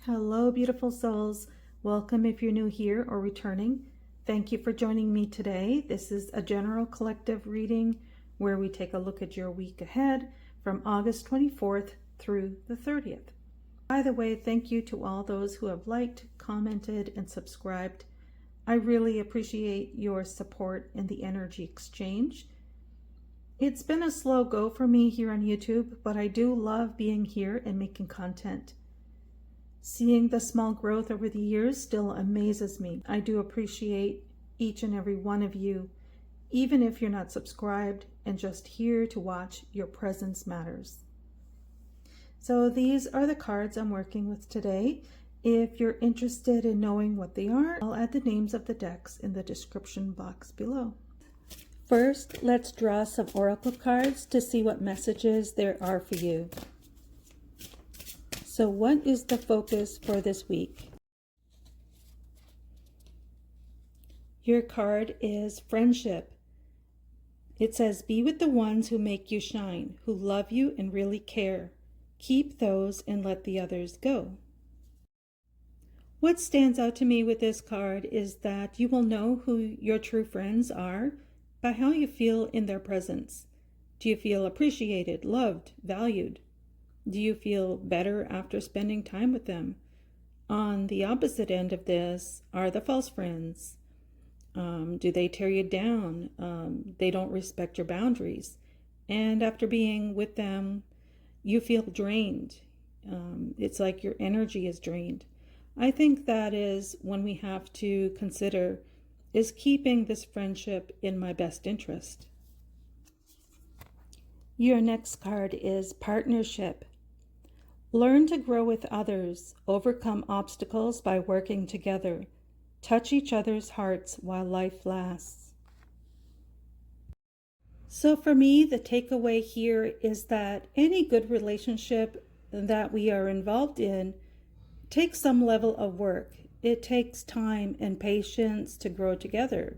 Hello, beautiful souls. Welcome if you're new here or returning. Thank you for joining me today. This is a general collective reading where we take a look at your week ahead from August 24th through the 30th. By the way, thank you to all those who have liked, commented, and subscribed. I really appreciate your support in the energy exchange. It's been a slow go for me here on YouTube, but I do love being here and making content. Seeing the small growth over the years still amazes me. I do appreciate each and every one of you, even if you're not subscribed and just here to watch. Your presence matters. So these are the cards I'm working with today. If you're interested in knowing what they are, I'll add the names of the decks in the description box below. First, let's draw some oracle cards to see what messages there are for you. So what is the focus for this week? Your card is friendship. It says, be with the ones who make you shine, who love you and really care. Keep those and let the others go. What stands out to me with this card is that you will know who your true friends are by how you feel in their presence. Do you feel appreciated, loved, valued? Do you feel better after spending time with them? On the opposite end of this are the false friends. Do they tear you down? They don't respect your boundaries. And after being with them, you feel drained. It's like your energy is drained. I think that is when we have to consider, is keeping this friendship in my best interest? Your next card is partnership. Learn to grow with others, overcome obstacles by working together. Touch each other's hearts while life lasts. So for me, the takeaway here is that any good relationship that we are involved in takes some level of work. It takes time and patience to grow together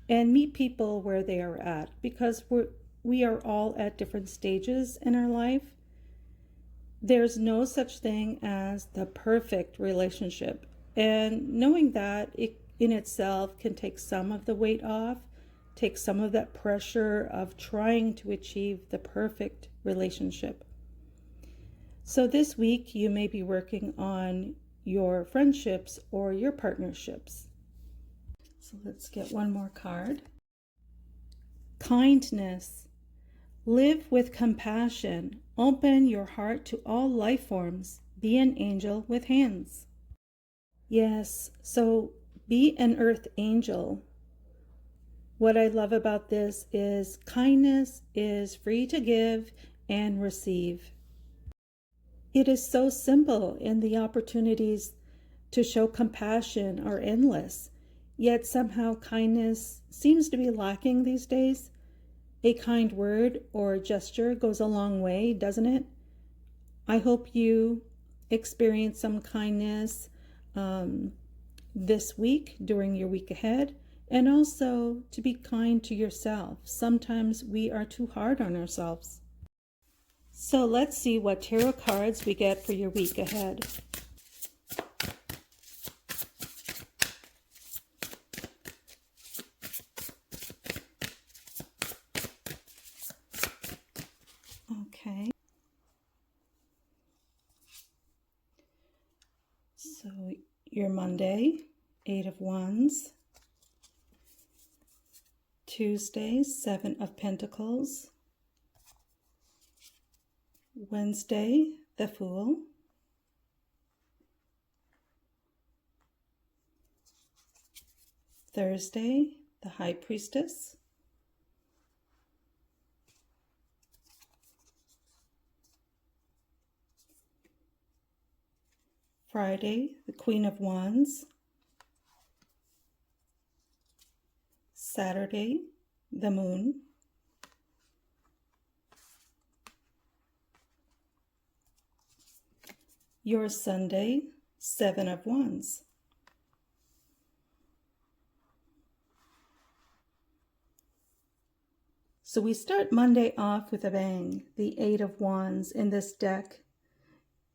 and meet people where they are at, because we are all at different stages in our life. There's no such thing as the perfect relationship. And knowing that, it in itself can take some of the weight off, take some of that pressure of trying to achieve the perfect relationship. So this week, you may be working on your friendships or your partnerships. So let's get one more card. Kindness. Live with compassion. Open your heart to all life forms. Be an angel with hands. Yes, so be an earth angel. What I love about this is kindness is free to give and receive. It is so simple, and the opportunities to show compassion are endless. Yet somehow kindness seems to be lacking these days. A kind word or gesture goes a long way, doesn't it? I hope you experience some kindness this week, during your week ahead, and also to be kind to yourself. Sometimes we are too hard on ourselves. So let's see what tarot cards we get for your week ahead. Okay. So your Monday, 8 of Wands. Tuesday, 7 of Pentacles. Wednesday, the Fool. Thursday, the High Priestess. Friday, the Queen of Wands. Saturday, the Moon. Your Sunday, 7 of Wands. So we start Monday off with a bang, the 8 of Wands in this deck.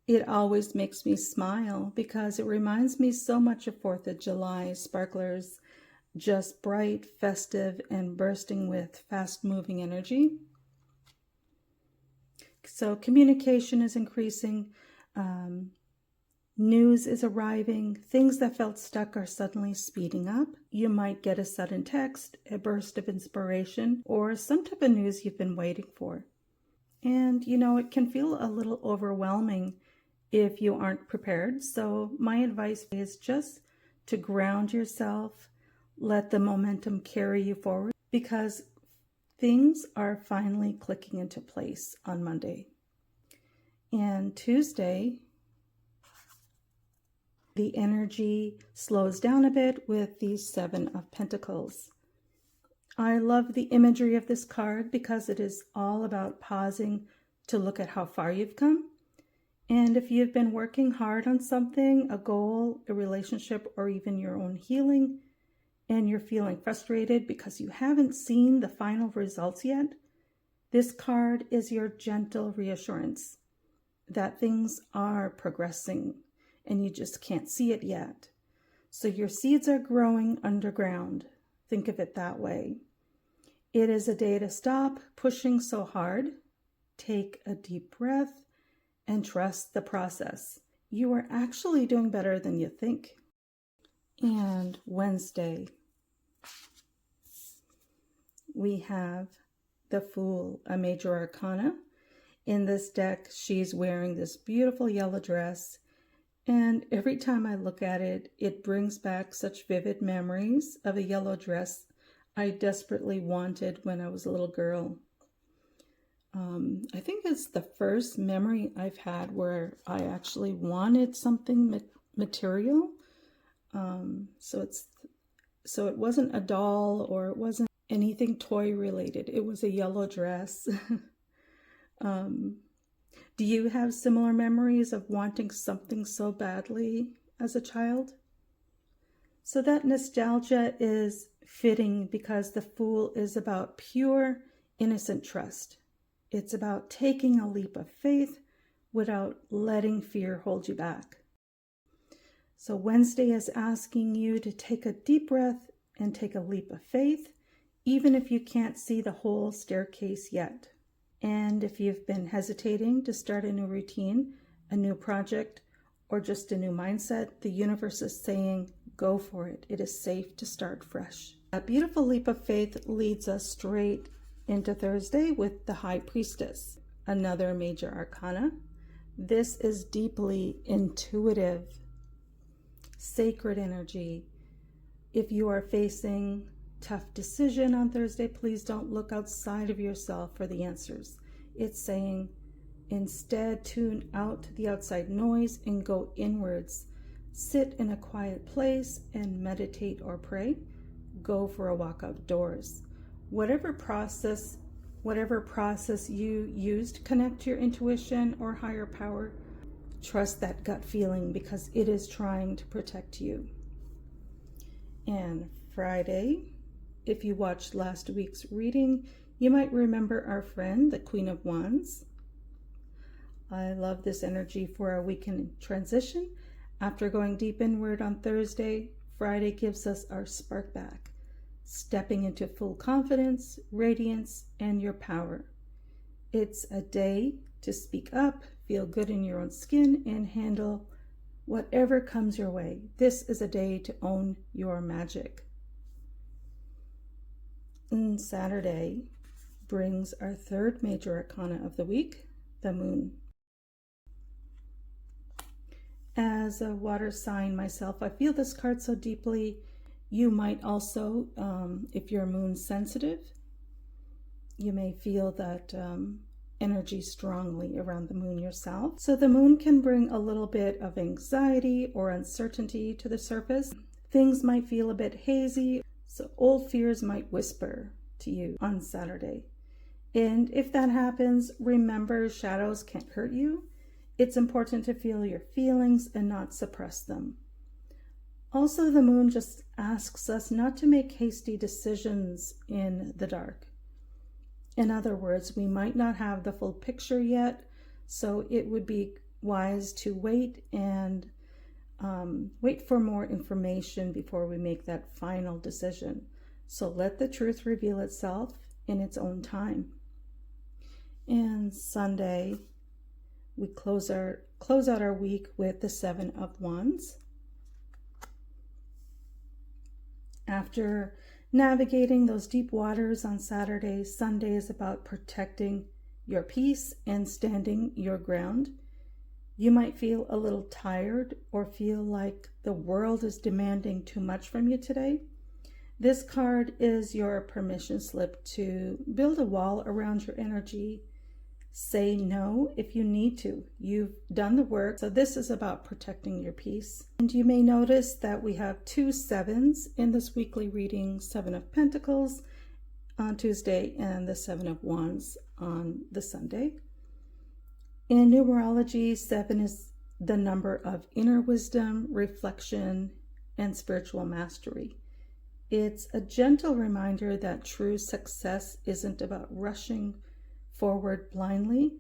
It always makes me smile because it reminds me so much of 4th of July sparklers, just bright, festive, and bursting with fast-moving energy. So communication is increasing, news is arriving, things that felt stuck are suddenly speeding up. You might get a sudden text, a burst of inspiration, or some type of news you've been waiting for. And it can feel a little overwhelming if you aren't prepared. So my advice is just to ground yourself, let the momentum carry you forward, because things are finally clicking into place on Monday. And Tuesday, the energy slows down a bit with the 7 of Pentacles. I love the imagery of this card because it is all about pausing to look at how far you've come. And if you've been working hard on something, a goal, a relationship, or even your own healing, and you're feeling frustrated because you haven't seen the final results yet, this card is your gentle reassurance that things are progressing and you just can't see it yet. So your seeds are growing underground. Think of it that way. It is a day to stop pushing so hard, take a deep breath, and trust the process. You are actually doing better than you think. And Wednesday, we have the Fool, a major arcana. In this deck, she's wearing this beautiful yellow dress. And every time I look at it, it brings back such vivid memories of a yellow dress I desperately wanted when I was a little girl. I think it's the first memory I've had where I actually wanted something material. So it wasn't a doll or it wasn't anything toy related. It was a yellow dress. Do you have similar memories of wanting something so badly as a child? So that nostalgia is fitting because the Fool is about pure, innocent trust. It's about taking a leap of faith without letting fear hold you back. So Wednesday is asking you to take a deep breath and take a leap of faith, even if you can't see the whole staircase yet. And if you've been hesitating to start a new routine, a new project, or just a new mindset, the universe is saying, go for it. It is safe to start fresh. A beautiful leap of faith leads us straight into Thursday with the High Priestess, another major arcana. This is deeply intuitive, sacred energy. If you are facing tough decision on Thursday, please don't look outside of yourself for the answers. It's saying, instead, tune out the outside noise and go inwards. Sit in a quiet place and meditate or pray. Go for a walk outdoors. Whatever process you use to connect to your intuition or higher power, trust that gut feeling because it is trying to protect you. And Friday, if you watched last week's reading, you might remember our friend, the Queen of Wands. I love this energy for our weekend transition. After going deep inward on Thursday, Friday gives us our spark back, stepping into full confidence, radiance, and your power. It's a day to speak up, feel good in your own skin, and handle whatever comes your way. This is a day to own your magic. And Saturday brings our third major arcana of the week, the Moon. As a water sign myself, I feel this card so deeply. You might also, if you're moon sensitive, you may feel that energy strongly around the moon yourself. So the moon can bring a little bit of anxiety or uncertainty to the surface. Things might feel a bit hazy, so old fears might whisper to you on Saturday. And if that happens, remember, shadows can't hurt you. It's important to feel your feelings and not suppress them. Also, the moon just asks us not to make hasty decisions in the dark. In other words, we might not have the full picture yet, so it would be wise to wait and wait for more information before we make that final decision. So let the truth reveal itself in its own time. And Sunday, we close out our week with the Seven of Wands. After navigating those deep waters on Saturday, Sunday is about protecting your peace and standing your ground. You might feel a little tired or feel like the world is demanding too much from you today. This card is your permission slip to build a wall around your energy. Say no if you need to. You've done the work. So this is about protecting your peace. And you may notice that we have 2 sevens in this weekly reading, 7 of Pentacles on Tuesday and the 7 of Wands on the Sunday. In numerology, 7 is the number of inner wisdom, reflection, and spiritual mastery. It's a gentle reminder that true success isn't about rushing forward blindly.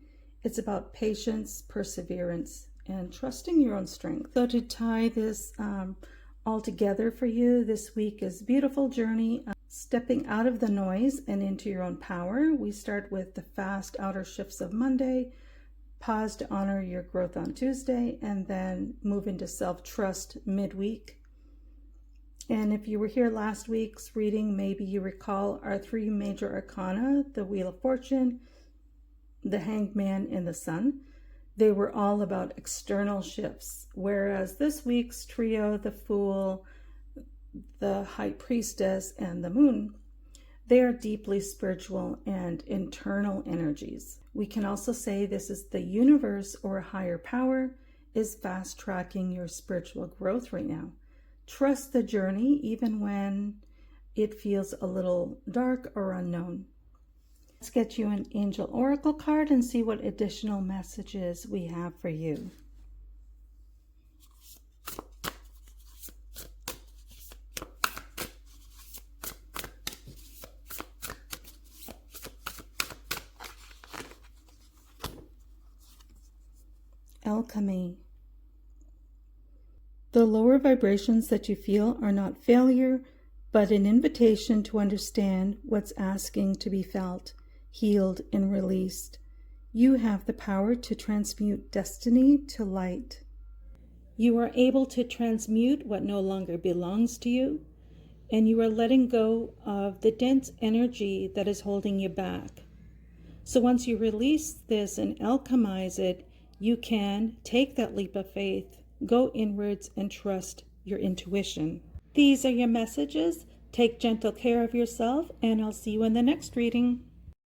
It's about patience, perseverance, and trusting your own strength. So to tie this all together for you, this week is beautiful journey, stepping out of the noise and into your own power. We start with the fast outer shifts of Monday, pause to honor your growth on Tuesday, and then move into self-trust midweek. And if you were here last week's reading, maybe you recall our 3 major arcana, the Wheel of Fortune, the Hanged Man, and the Sun. They were all about external shifts, whereas this week's trio, the Fool, the High Priestess, and the Moon, they are deeply spiritual and internal energies. We can also say this is the universe or a higher power is fast-tracking your spiritual growth right now. Trust the journey even when it feels a little dark or unknown. Let's get you an angel oracle card and see what additional messages we have for you. Alchemy. The lower vibrations that you feel are not failure, but an invitation to understand what's asking to be felt, healed, and released. You have the power to transmute destiny to light. You are able to transmute what no longer belongs to you, and you are letting go of the dense energy that is holding you back. So once you release this and alchemize it, you can take that leap of faith, go inwards, and trust your intuition. These are your messages. Take gentle care of yourself, and I'll see you in the next reading.